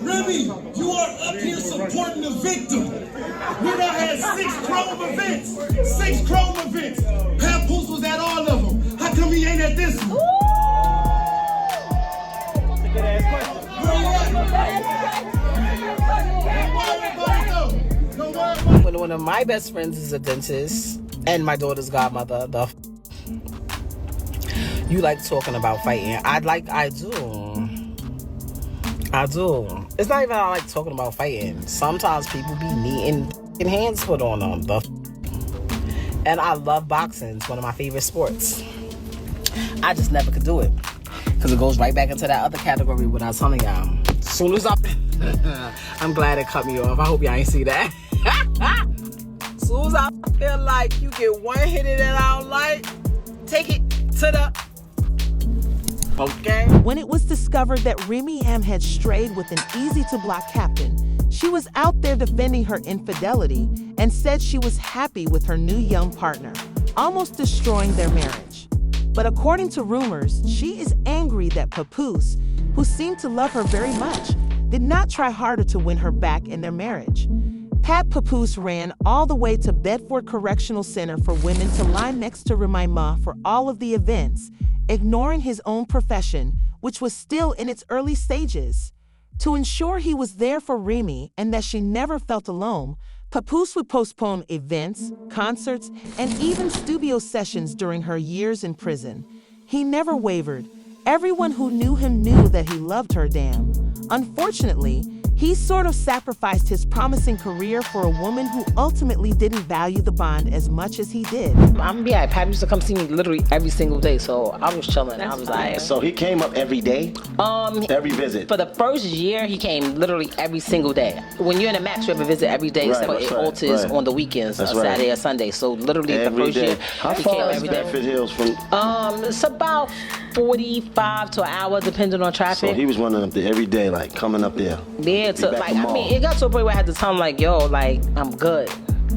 Remy, you are up here supporting the victim. We done had 6 Chrome events. 6 Chrome events. Papoose was at all of them. How come he ain't at this one? That's a good ass question. One of my best friends is a dentist and my daughter's godmother. You like talking about fighting. I do. It's not even I like talking about fighting. Sometimes people be needing hands put on them. And I love boxing. It's one of my favorite sports. I just never could do it. Because it goes right back into that other category when I was telling y'all. As soon as I'm glad it cut me off. I hope y'all ain't see that. As soon as I feel like you get one hit in that I don't like, take it to the... Okay. When it was discovered that Remy Ma had strayed with an easy-to-block captain, she was out there defending her infidelity and said she was happy with her new young partner, almost destroying their marriage. But according to rumors, she is angry that Papoose, who seemed to love her very much, did not try harder to win her back in their marriage. Papoose ran all the way to Bedford Correctional Center for Women to lie next to Remy Ma for all of the events, ignoring his own profession, which was still in its early stages. To ensure he was there for Remy and that she never felt alone, Papoose would postpone events, concerts, and even studio sessions during her years in prison. He never wavered. Everyone who knew him knew that he loved her damn. Unfortunately, he sort of sacrificed his promising career for a woman who ultimately didn't value the bond as much as he did. Pat used to come see me literally every single day, so I was chilling. I was like... So he came up every day? Every visit? For the first year, he came literally every single day. When you're in a match, you have a visit every day, except for it alters on the weekends, Saturday or Sunday. So literally the first year, he came every day. How far is Bedford Hills from... It's about 45 to an hour, depending on traffic. So he was running up there every day, like coming up there. Yeah, so like, I mean, it got to a point where I had to tell him, like, yo, like, I'm good.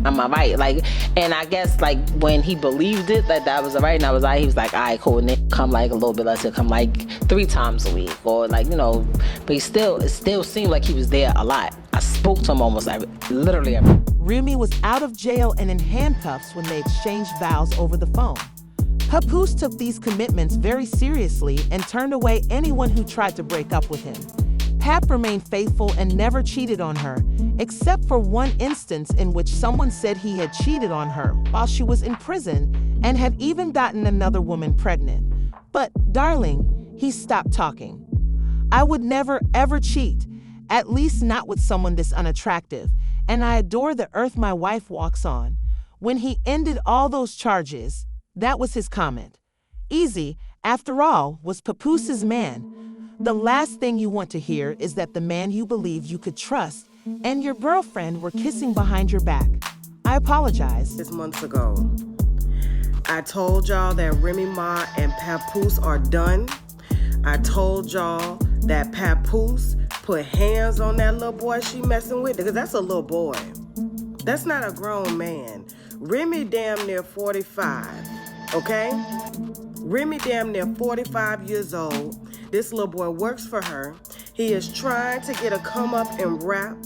I'm all right. Like, and I guess, like, when he believed it, that was all right, and I was like, he was like, all right, cool, and then come, like, a little bit less, he'll come, like, 3 times a week, or, like, you know, but it still seemed like he was there a lot. I spoke to him almost literally every. Remy was out of jail and in handcuffs when they exchanged vows over the phone. Papoose took these commitments very seriously and turned away anyone who tried to break up with him. Pap remained faithful and never cheated on her, except for one instance in which someone said he had cheated on her while she was in prison and had even gotten another woman pregnant. But, darling, he stopped talking. I would never, ever cheat, at least not with someone this unattractive, and I adore the earth my wife walks on. When he ended all those charges, that was his comment. Easy, after all, was Papoose's man. The last thing you want to hear is that the man you believe you could trust and your girlfriend were kissing behind your back. I apologize. This months ago, I told y'all that Remy Ma and Papoose are done. I told y'all that Papoose put hands on that little boy she messing with, because that's a little boy. That's not a grown man. Remy damn near 45, okay? Remy damn near 45 years old. This little boy works for her. He is trying to get a come up and rap.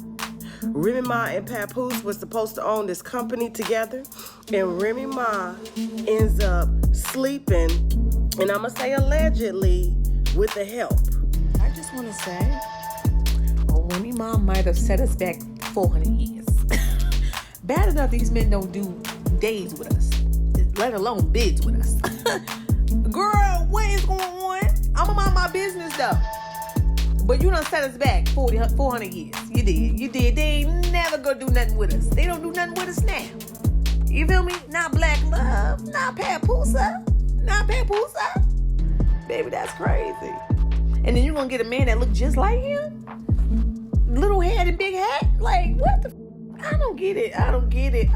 Remy Ma and Papoose were supposed to own this company together, and Remy Ma ends up sleeping, and I'ma say allegedly, with the help. I just want to say, Remy Ma might have set us back 400 years. Bad enough these men don't do days with us, let alone bids with us. Girl, what is going on? I'ma mind my business though. But you done set us back 400 years. You did. They ain't never gonna do nothing with us. They don't do nothing with us now. You feel me? Not black love, not Papoose. Baby, that's crazy. And then you gonna get a man that look just like him? Little head and big hat? Like, what the I don't get it. I don't get it.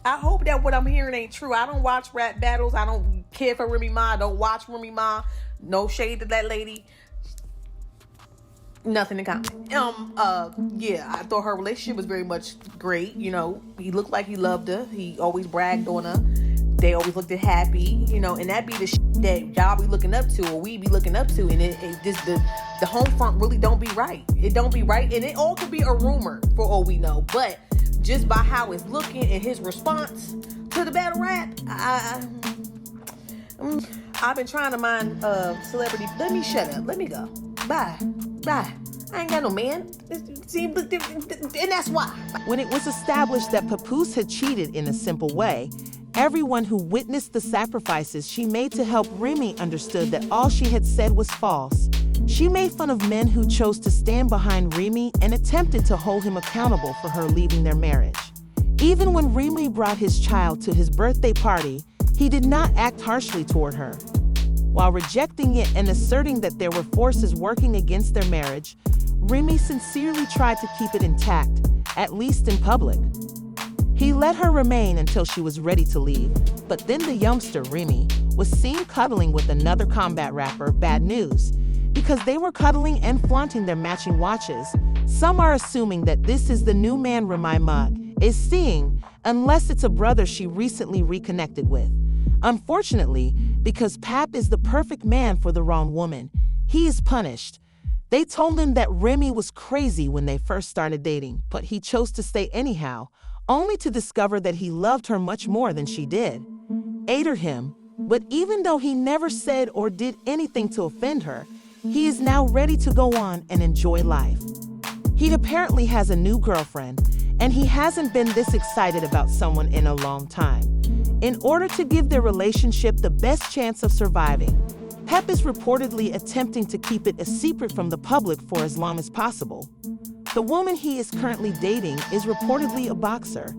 I hope that what I'm hearing ain't true. I don't watch rap battles. I don't care for Remy Ma. I don't watch Remy Ma. No shade to that lady. Nothing in common. Yeah, I thought her relationship was very much great. You know, he looked like he loved her. He always bragged on her. they always looked happy, you know, and that be the shit that y'all be looking up to, or we be looking up to, and it just the home front really don't be right. It don't be right, and it all could be a rumor for all we know, but just by how it's looking and his response to the battle rap, I've been trying to mind celebrity. Let me shut up. Let me go. Bye. I ain't got no man. See, and that's why. When it was established that Papoose had cheated in a simple way, everyone who witnessed the sacrifices she made to help Remy understood that all she had said was false. She made fun of men who chose to stand behind Remy and attempted to hold him accountable for her leaving their marriage. Even when Remy brought his child to his birthday party, he did not act harshly toward her. While rejecting it and asserting that there were forces working against their marriage, Remy sincerely tried to keep it intact, at least in public. He let her remain until she was ready to leave, but then the youngster, Remy, was seen cuddling with another combat rapper, Bad News. Because they were cuddling and flaunting their matching watches, some are assuming that this is the new man Remy Ma is seeing, unless it's a brother she recently reconnected with. Unfortunately, because Pap is the perfect man for the wrong woman, he is punished. They told him that Remy was crazy when they first started dating, but he chose to stay anyhow, only to discover that he loved her much more than she did. Aided him, but even though he never said or did anything to offend her, he is now ready to go on and enjoy life. He apparently has a new girlfriend, and he hasn't been this excited about someone in a long time. In order to give their relationship the best chance of surviving, Pep is reportedly attempting to keep it a secret from the public for as long as possible. The woman he is currently dating is reportedly a boxer.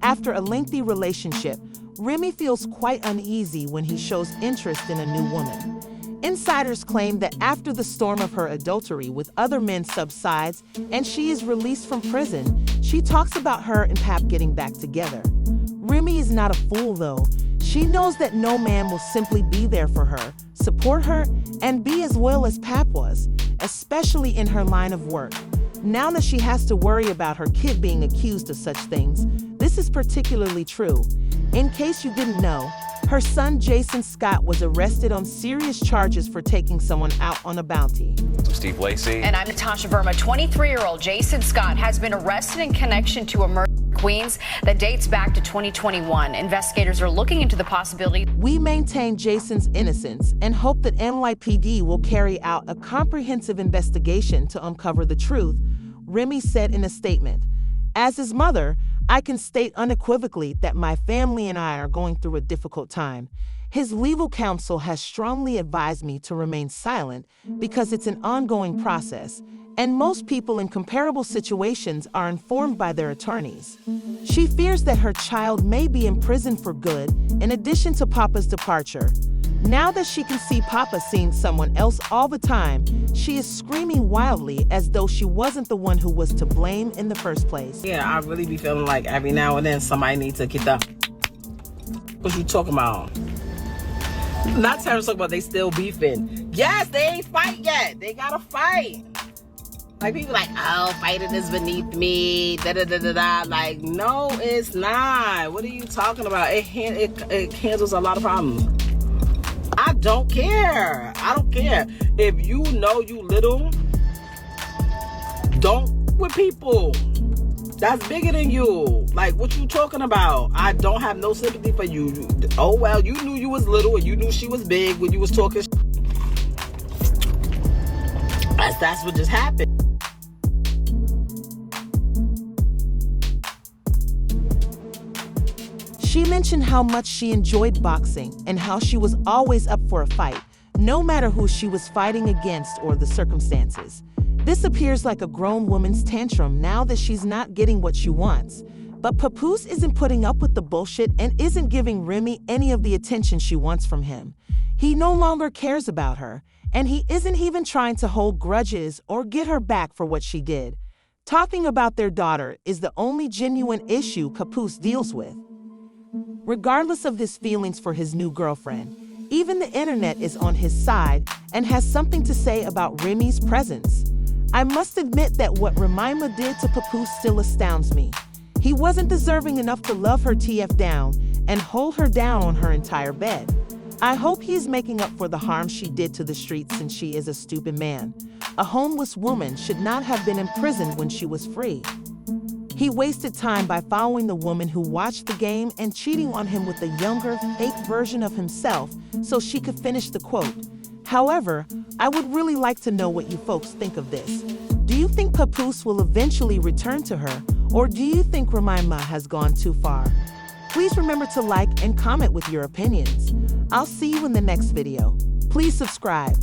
After a lengthy relationship, Remy feels quite uneasy when he shows interest in a new woman. Insiders claim that after the storm of her adultery with other men subsides and she is released from prison, she talks about her and Pap getting back together. Remy is not a fool, though. She knows that no man will simply be there for her, support her, and be as loyal as Pap was, especially in her line of work. Now that she has to worry about her kid being accused of such things, this is particularly true. In case you didn't know, her son Jason Scott was arrested on serious charges for taking someone out on a bounty. I'm Steve Lacey. And I'm Natasha Verma. 23-year-old Jason Scott has been arrested in connection to a murder in Queens that dates back to 2021. Investigators are looking into the possibility. We maintain Jason's innocence and hope that NYPD will carry out a comprehensive investigation to uncover the truth, Remy said in a statement. As his mother, I can state unequivocally that my family and I are going through a difficult time. His legal counsel has strongly advised me to remain silent because it's an ongoing process, and most people in comparable situations are informed by their attorneys. She fears that her child may be in prison for good, in addition to Papa's departure. Now that she can see Papa seeing someone else all the time, she is screaming wildly as though she wasn't the one who was to blame in the first place. Yeah, I really be feeling like every now and then somebody needs to get the... What you talking about? Not Terrence talking about they still beefing. Yes, they ain't fight yet. They gotta fight. Like, people like, oh, fighting is beneath me, da-da-da-da-da. Like, no, it's not. What are you talking about? It handles a lot of problems. I don't care. I don't care. If you know you little, don't with people. That's bigger than you. Like, what you talking about? I don't have no sympathy for you. Oh, well, you knew you was little and you knew she was big when you was talking. That's what just happened. She mentioned how much she enjoyed boxing and how she was always up for a fight, no matter who she was fighting against or the circumstances. This appears like a grown woman's tantrum now that she's not getting what she wants. But Papoose isn't putting up with the bullshit and isn't giving Remy any of the attention she wants from him. He no longer cares about her, and he isn't even trying to hold grudges or get her back for what she did. Talking about their daughter is the only genuine issue Papoose deals with. Regardless of his feelings for his new girlfriend, even the internet is on his side and has something to say about Remy's presence. I must admit that what Remy Ma did to Papoose still astounds me. He wasn't deserving enough to love her TF down, and hold her down on her entire bed. I hope he's making up for the harm she did to the streets since she is a stupid man. A homeless woman should not have been imprisoned when she was free. He wasted time by following the woman who watched the game and cheating on him with a younger, fake version of himself so she could finish the quote. However, I would really like to know what you folks think of this. Do you think Papoose will eventually return to her, or do you think Remy Ma has gone too far? Please remember to like and comment with your opinions. I'll see you in the next video. Please subscribe.